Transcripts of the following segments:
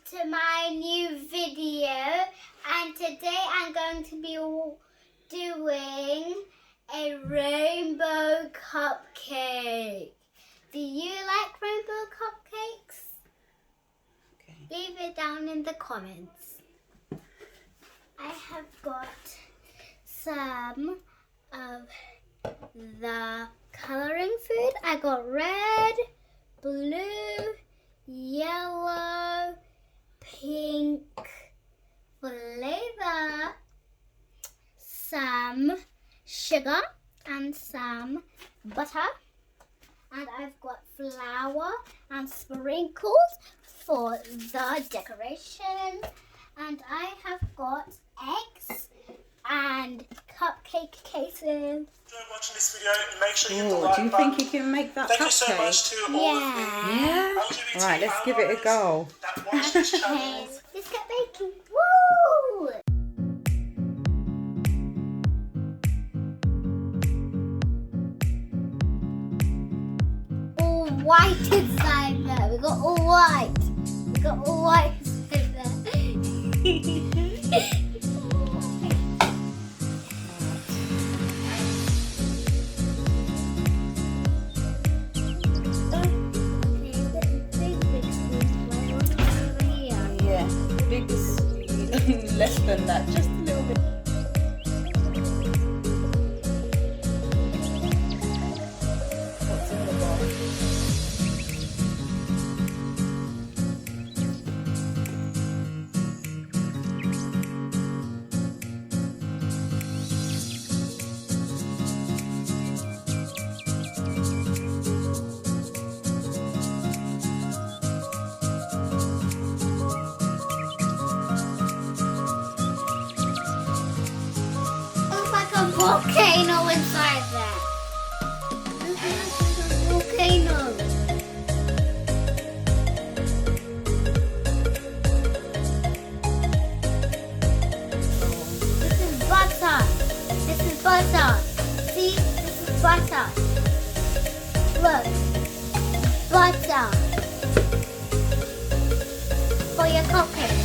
to my new video, and today I'm going to be doing a rainbow cupcake. Do you like rainbow cupcakes? Okay. Leave it down in the comments. I have got some of the colouring food. I got red, blue, yellow, pink flavor, some sugar and some butter, and I've got flour and sprinkles for the decoration, and I have got eggs and cupcake cases. Enjoy watching this video and make sure you hit the like Do you button. think you can make that Thank cupcake? you so much to all of the Yeah? LGBT Right, let's give it a go. that watch this channel. Okay, let's get baking. Woo! All white inside there. We got all white. We got all white inside there. Yeah, big, less than that, just a little bit. What's in the bowl? Looks like a volcano inside there. Looks like a volcano. This is butter. This is butter. See, this is butter. Look, butter for your cupcake.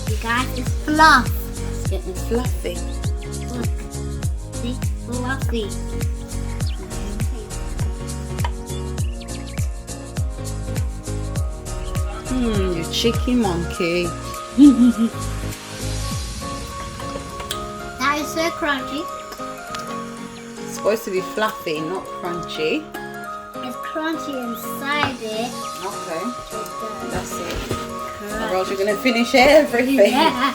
You guys, it's fluff. It's getting fluffy. Look, see, fluffy. You cheeky monkey. That is so crunchy. It's supposed to be fluffy, not crunchy. It's crunchy inside it. Okay, It's that's it. crunch. Or else you're going to finish everything. Yeah.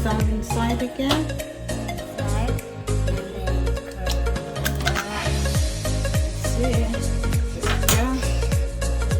Some inside again. See. There we go.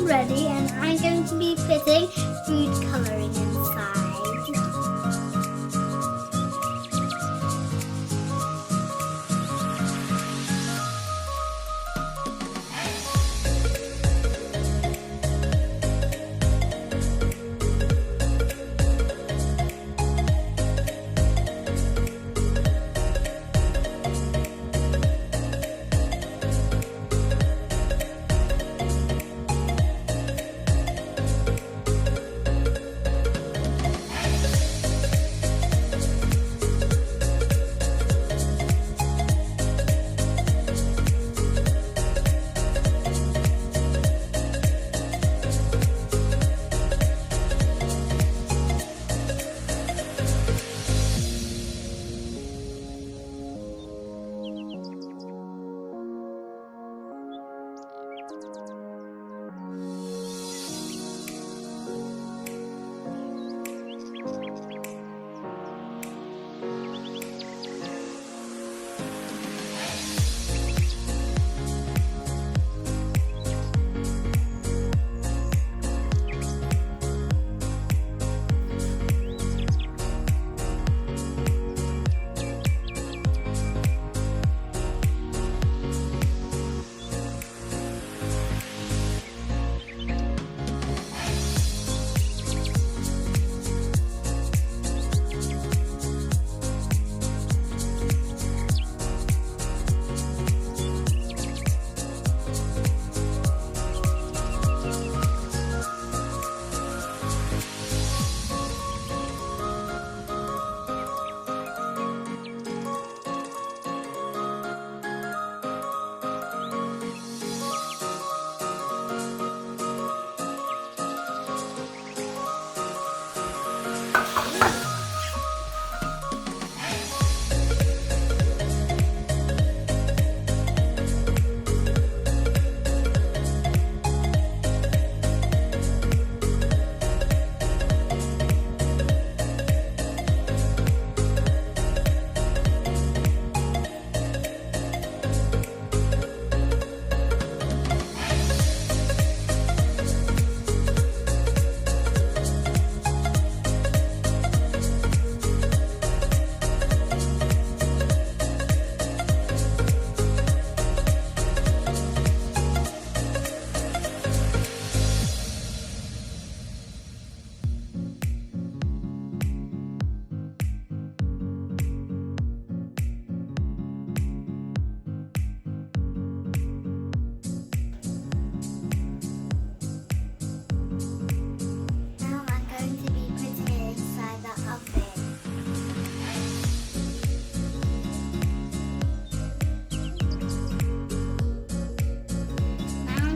ready and I'm going to be putting food colouring inside.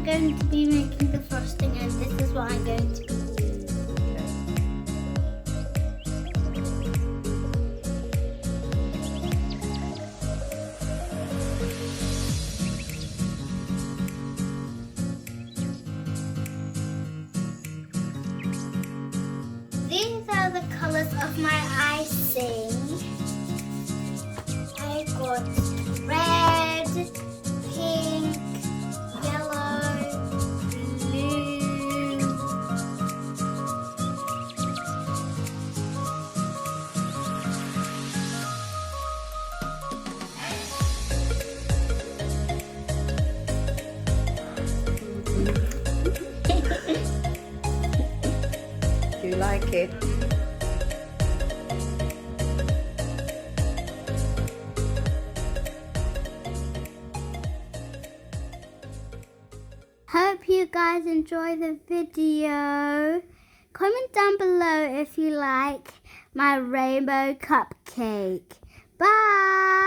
Going to be making the frosting and this is what I'm going to be using. These are the colours of my icing. I got red, pink, yellow, blue. Do you like it? Hope you guys enjoy the video. Comment down below if you like my rainbow cupcake. Bye!